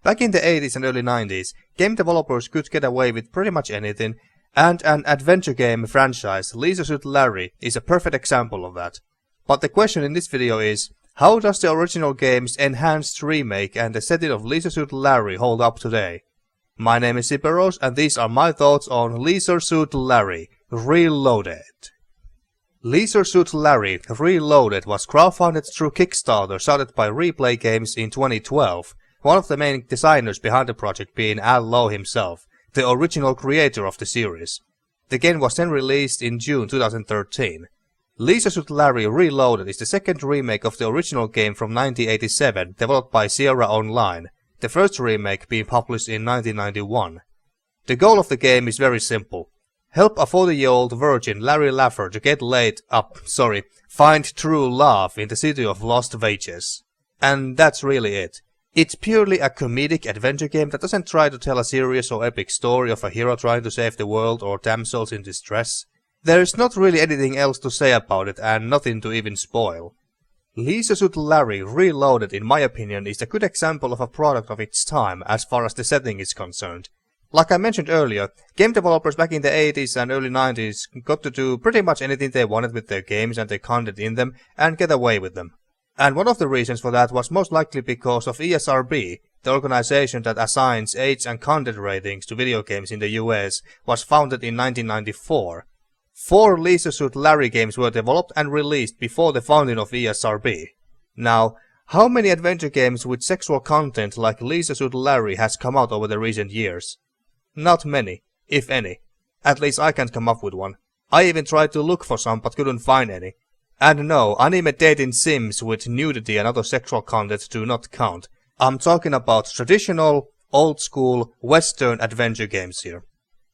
Back in the 80s and early 90s, game developers could get away with pretty much anything, and an adventure game franchise, Leisure Suit Larry, is a perfect example of that. But the question in this video is, how does the original game's enhanced remake and the setting of Leisure Suit Larry hold up today? My name is Siperos, and these are my thoughts on Leisure Suit Larry Reloaded. Leisure Suit Larry Reloaded was crowdfunded through Kickstarter started by Replay Games in 2012, one of the main designers behind the project being Al Lowe himself, the original creator of the series. The game was then released in June 2013. Leisure Suit Larry Reloaded is the second remake of the original game from 1987, developed by Sierra Online, the first remake being published in 1991. The goal of the game is very simple. Help a 40-year-old virgin Larry Laffer to find true love in the city of Lost Vegas. And that's really it. It's purely a comedic adventure game that doesn't try to tell a serious or epic story of a hero trying to save the world or damsels in distress. There's not really anything else to say about it and nothing to even spoil. Leisure Suit Larry Reloaded, in my opinion, is a good example of a product of its time as far as the setting is concerned. Like I mentioned earlier, game developers back in the 80s and early 90s got to do pretty much anything they wanted with their games and the content in them and get away with them. And one of the reasons for that was most likely because of ESRB, the organization that assigns age and content ratings to video games in the US, was founded in 1994. 4 Leisure Suit Larry games were developed and released before the founding of ESRB. Now, how many adventure games with sexual content like Leisure Suit Larry has come out over the recent years? Not many, if any. At least I can't come up with one. I even tried to look for some but couldn't find any. And no, anime dating sims with nudity and other sexual content do not count. I'm talking about traditional, old-school, western adventure games here.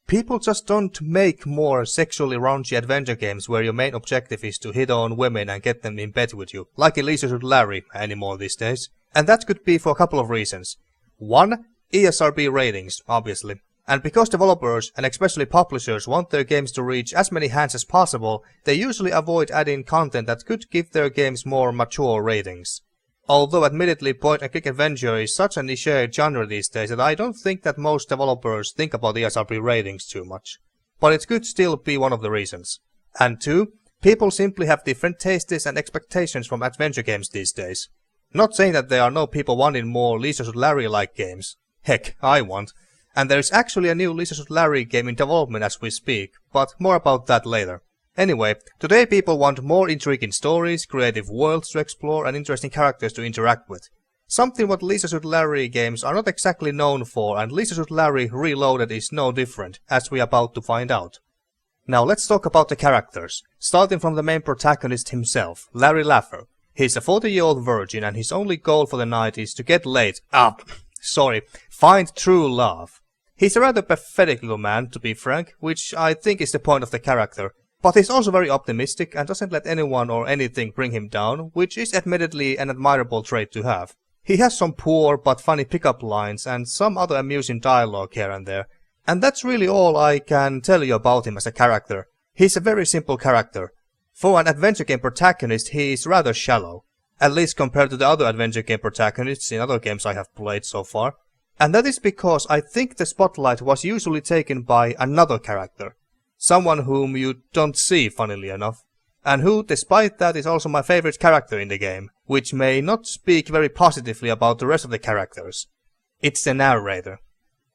People just don't make more sexually raunchy adventure games where your main objective is to hit on women and get them in bed with you, like in Leisure Suit Larry anymore these days. And that could be for a couple of reasons. 1. ESRB ratings, obviously. And because developers, and especially publishers, want their games to reach as many hands as possible, they usually avoid adding content that could give their games more mature ratings. Although admittedly point-and-click adventure is such a niche genre these days that I don't think that most developers think about ESRB ratings too much. But it could still be one of the reasons. And 2, people simply have different tastes and expectations from adventure games these days. Not saying that there are no people wanting more Leisure Suit Larry-like games. Heck, I want. And there is actually a new Leisure Suit Larry game in development as we speak, but more about that later. Anyway, today people want more intriguing stories, creative worlds to explore and interesting characters to interact with. Something what Leisure Suit Larry games are not exactly known for, and Leisure Suit Larry Reloaded is no different, as we are about to find out. Now let's talk about the characters, starting from the main protagonist himself, Larry Laffer. He's a 40-year-old virgin and his only goal for the night is to get laid. Find true love. He's a rather pathetic little man, to be frank, which I think is the point of the character. But he's also very optimistic and doesn't let anyone or anything bring him down, which is admittedly an admirable trait to have. He has some poor but funny pickup lines and some other amusing dialogue here and there. And that's really all I can tell you about him as a character. He's a very simple character. For an adventure game protagonist, he is rather shallow. At least compared to the other adventure game protagonists in other games I have played so far. And that is because I think the spotlight was usually taken by another character. Someone whom you don't see, funnily enough. And who, despite that, is also my favorite character in the game, which may not speak very positively about the rest of the characters. It's the narrator.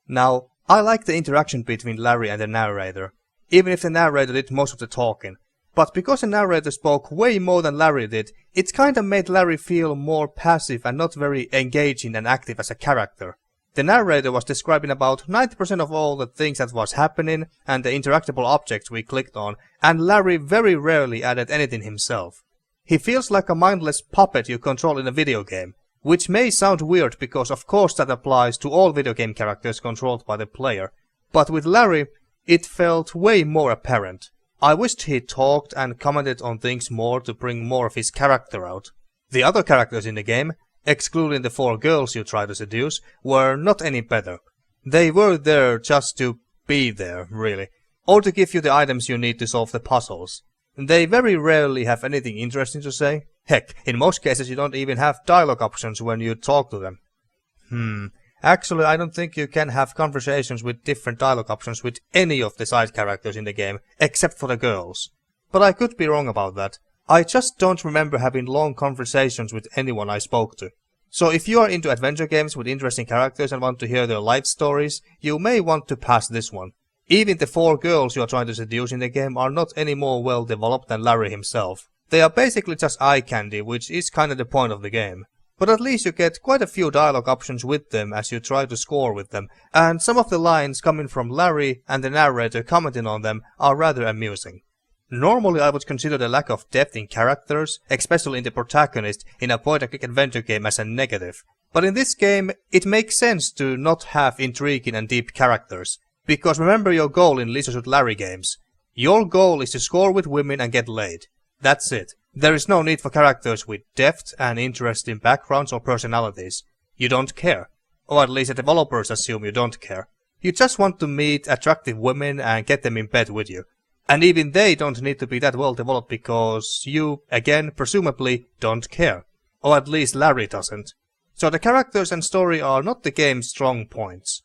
Now, I like the interaction between Larry and the narrator, even if the narrator did most of the talking. But because the narrator spoke way more than Larry did, it kinda made Larry feel more passive and not very engaging and active as a character. The narrator was describing about 90% of all the things that was happening and the interactable objects we clicked on, and Larry very rarely added anything himself. He feels like a mindless puppet you control in a video game, which may sound weird because of course that applies to all video game characters controlled by the player, but with Larry it felt way more apparent. I wished he talked and commented on things more to bring more of his character out. The other characters in the game, excluding the 4 girls you try to seduce, were not any better. They were there just to be there, really, or to give you the items you need to solve the puzzles. They very rarely have anything interesting to say. Heck, in most cases you don't even have dialogue options when you talk to them. Actually, I don't think you can have conversations with different dialogue options with any of the side characters in the game, except for the girls. But I could be wrong about that. I just don't remember having long conversations with anyone I spoke to. So if you are into adventure games with interesting characters and want to hear their life stories, you may want to pass this one. Even the 4 girls you are trying to seduce in the game are not any more well developed than Larry himself. They are basically just eye candy, which is kinda the point of the game. But at least you get quite a few dialogue options with them as you try to score with them, and some of the lines coming from Larry and the narrator commenting on them are rather amusing. Normally I would consider the lack of depth in characters, especially in the protagonist, in a point-and-click adventure game as a negative. But in this game, it makes sense to not have intriguing and deep characters. Because remember your goal in Leisure Suit Larry games. Your goal is to score with women and get laid. That's it. There is no need for characters with depth and interesting backgrounds or personalities. You don't care. Or at least the developers assume you don't care. You just want to meet attractive women and get them in bed with you. And even they don't need to be that well developed because you, again, presumably, don't care. Or at least Larry doesn't. So the characters and story are not the game's strong points.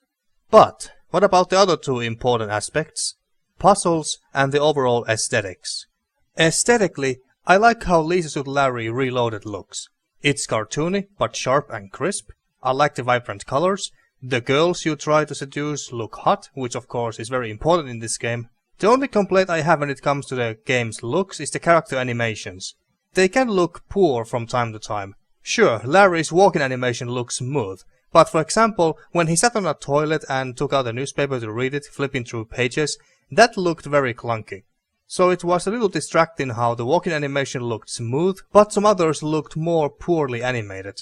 But what about the other 2 important aspects? Puzzles and the overall aesthetics. Aesthetically, I like how Leisure Suit Larry Reloaded looks. It's cartoony, but sharp and crisp. I like the vibrant colors. The girls you try to seduce look hot, which of course is very important in this game. The only complaint I have when it comes to the game's looks is the character animations. They can look poor from time to time. Sure, Larry's walking animation looks smooth, but for example, when he sat on a toilet and took out a newspaper to read it, flipping through pages, that looked very clunky. So it was a little distracting how the walking animation looked smooth, but some others looked more poorly animated.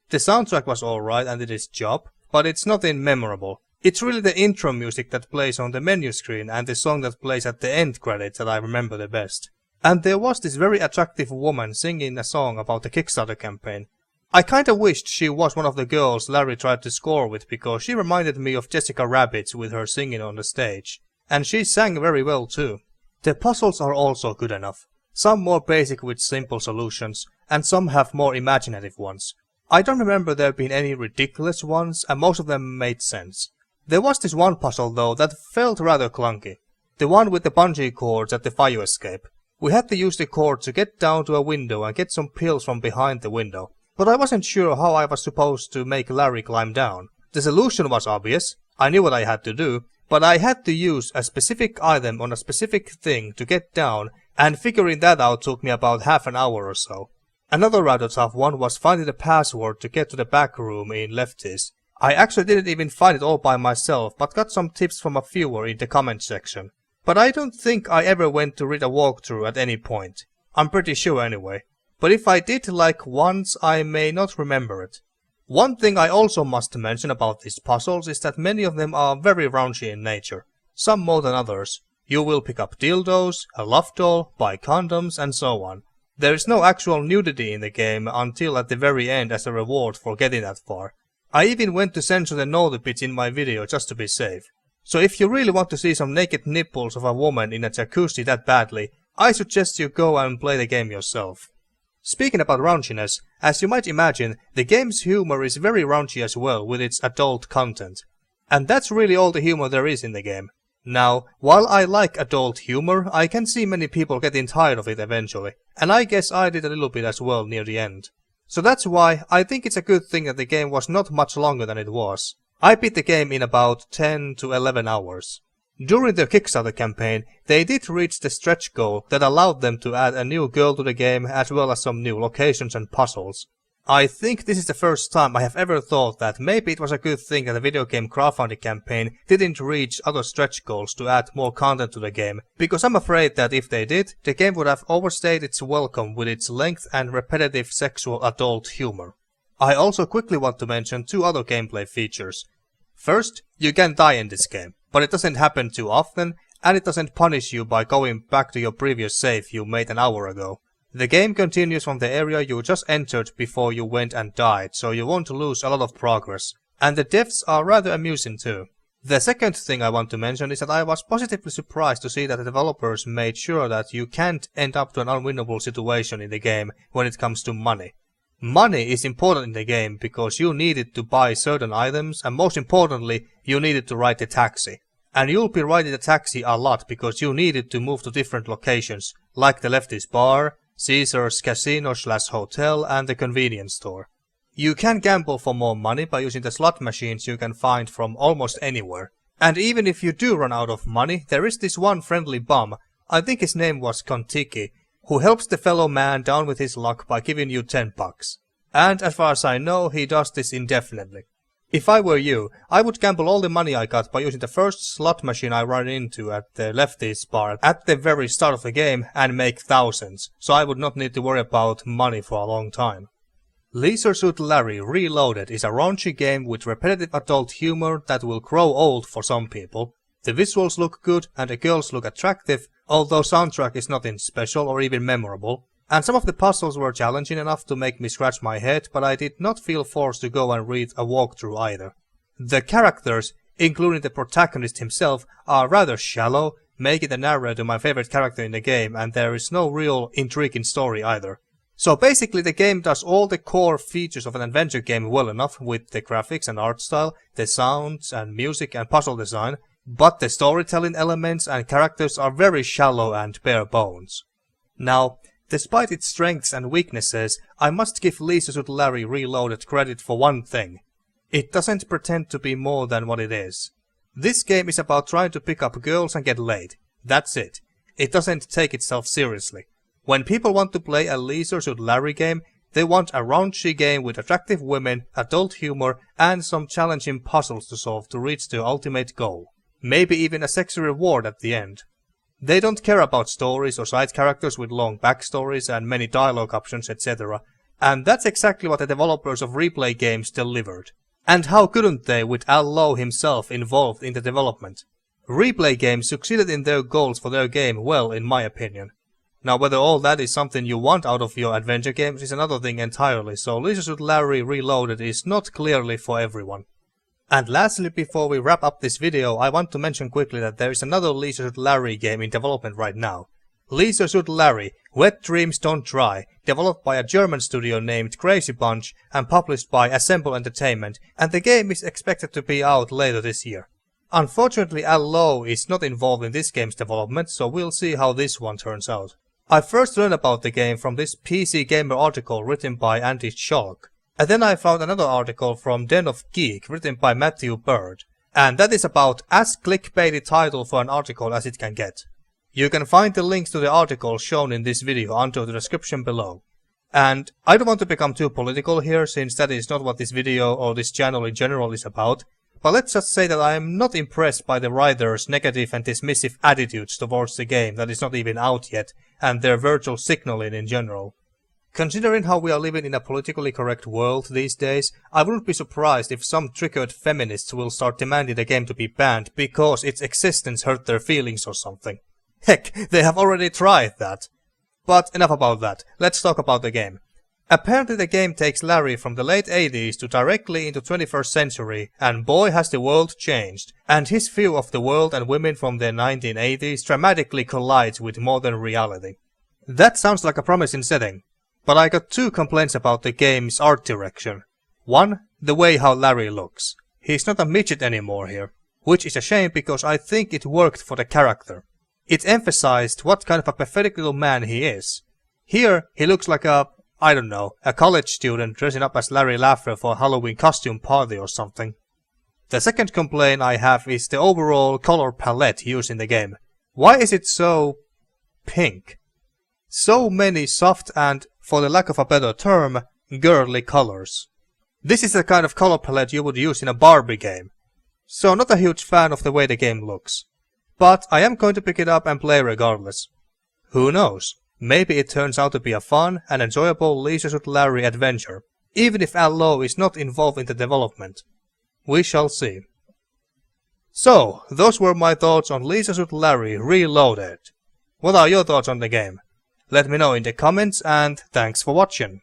The soundtrack was alright and did its job, but it's nothing memorable. It's really the intro music that plays on the menu screen and the song that plays at the end credits that I remember the best. And there was this very attractive woman singing a song about the Kickstarter campaign. I kinda wished she was one of the girls Larry tried to score with because she reminded me of Jessica Rabbit with her singing on the stage. And she sang very well too. The puzzles are also good enough. Some more basic with simple solutions, and some have more imaginative ones. I don't remember there being any ridiculous ones, and most of them made sense. There was this one puzzle though that felt rather clunky. The one with the bungee cords at the fire escape. We had to use the cord to get down to a window and get some pills from behind the window. But I wasn't sure how I was supposed to make Larry climb down. The solution was obvious, I knew what I had to do, but I had to use a specific item on a specific thing to get down, and figuring that out took me about half an hour or so. Another rather tough one was finding the password to get to the back room in Lefties. I actually didn't even find it all by myself, but got some tips from a viewer in the comment section. But I don't think I ever went to read a walkthrough at any point. I'm pretty sure anyway. But if I did like once, I may not remember it. One thing I also must mention about these puzzles is that many of them are very raunchy in nature. Some more than others. You will pick up dildos, a love doll, buy condoms, and so on. There is no actual nudity in the game until at the very end as a reward for getting that far. I even went to censor the naughty bits in my video just to be safe. So if you really want to see some naked nipples of a woman in a jacuzzi that badly, I suggest you go and play the game yourself. Speaking about raunchiness, as you might imagine, the game's humor is very raunchy as well with its adult content. And that's really all the humor there is in the game. Now, while I like adult humor, I can see many people getting tired of it eventually, and I guess I did a little bit as well near the end. So that's why I think it's a good thing that the game was not much longer than it was. I beat the game in about 10 to 11 hours. During the Kickstarter campaign, they did reach the stretch goal that allowed them to add a new girl to the game as well as some new locations and puzzles. I think this is the first time I have ever thought that maybe it was a good thing that the video game crowdfunding campaign didn't reach other stretch goals to add more content to the game, because I'm afraid that if they did, the game would have overstayed its welcome with its length and repetitive sexual adult humor. I also quickly want to mention 2 other gameplay features. First, you can die in this game, but it doesn't happen too often, and it doesn't punish you by going back to your previous save you made an hour ago. The game continues from the area you just entered before you went and died, so you won't lose a lot of progress. And the deaths are rather amusing too. The second thing I want to mention is that I was positively surprised to see that the developers made sure that you can't end up to an unwinnable situation in the game when it comes to money. Money is important in the game because you need it to buy certain items, and most importantly, you need it to ride the taxi. And you'll be riding the taxi a lot because you need it to move to different locations, like the Lefty's bar, Caesar's casino/hotel, and the convenience store. You can gamble for more money by using the slot machines you can find from almost anywhere. And even if you do run out of money, there is this one friendly bum, I think his name was Kontiki, who helps the fellow man down with his luck by giving you 10 bucks. And as far as I know, he does this indefinitely. If I were you, I would gamble all the money I got by using the first slot machine I run into at the Lefty's bar at the very start of the game and make thousands, so I would not need to worry about money for a long time. Leisure Suit Larry Reloaded is a raunchy game with repetitive adult humor that will grow old for some people. The visuals look good and the girls look attractive, although soundtrack is nothing special or even memorable. And some of the puzzles were challenging enough to make me scratch my head, but I did not feel forced to go and read a walkthrough either. The characters, including the protagonist himself, are rather shallow, making the narrator my favorite character in the game, and there is no real intriguing story either. So basically the game does all the core features of an adventure game well enough with the graphics and art style, the sounds and music and puzzle design, but the storytelling elements and characters are very shallow and bare bones. Now, despite its strengths and weaknesses, I must give Leisure Suit Larry Reloaded credit for one thing. It doesn't pretend to be more than what it is. This game is about trying to pick up girls and get laid. That's it. It doesn't take itself seriously. When people want to play a Leisure Suit Larry game, they want a raunchy game with attractive women, adult humor, and some challenging puzzles to solve to reach their ultimate goal. Maybe even a sexy reward at the end. They don't care about stories or side characters with long backstories and many dialogue options, etc. And that's exactly what the developers of replay games delivered. And how couldn't they with Al Lowe himself involved in the development? Replay games succeeded in their goals for their game well, in my opinion. Now whether all that is something you want out of your adventure games is another thing entirely, so Leisure Suit Larry Reloaded is not clearly for everyone. And lastly, before we wrap up this video, I want to mention quickly that there is another Leisure Suit Larry game in development right now. Leisure Suit Larry, Wet Dreams Don't Dry, developed by a German studio named Crazy Bunch and published by Assemble Entertainment, and the game is expected to be out later this year. Unfortunately, Al Lowe is not involved in this game's development, so we'll see how this one turns out. I first learned about the game from this PC Gamer article written by Andy Schalk. And then I found another article from Den of Geek written by Matthew Bird. And that is about as clickbaity title for an article as it can get. You can find the links to the articles shown in this video under the description below. And I don't want to become too political here, since that is not what this video or this channel in general is about. But let's just say that I am not impressed by the writers' negative and dismissive attitudes towards the game that is not even out yet, and their virtual signaling in general. Considering how we are living in a politically correct world these days, I wouldn't be surprised if some triggered feminists will start demanding the game to be banned because its existence hurt their feelings or something. Heck, they have already tried that. But enough about that, let's talk about the game. Apparently the game takes Larry from the late 80s to directly into 21st century, and boy has the world changed, and his view of the world and women from the 1980s dramatically collides with modern reality. That sounds like a promising setting, but I got two complaints about the game's art direction. One, the way how Larry looks. He's not a midget anymore here, which is a shame because I think it worked for the character. It emphasized what kind of a pathetic little man he is. Here, he looks like a college student dressing up as Larry Laffer for a Halloween costume party or something. The second complaint I have is the overall color palette used in the game. Why is it so pink? So many soft and, for the lack of a better term, girly colors. This is the kind of color palette you would use in a Barbie game. So not a huge fan of the way the game looks. But I am going to pick it up and play regardless. Who knows? Maybe it turns out to be a fun and enjoyable Leisure Suit Larry adventure, even if Al Lowe is not involved in the development. We shall see. So, those were my thoughts on Leisure Suit Larry Reloaded. What are your thoughts on the game? Let me know in the comments, and thanks for watching.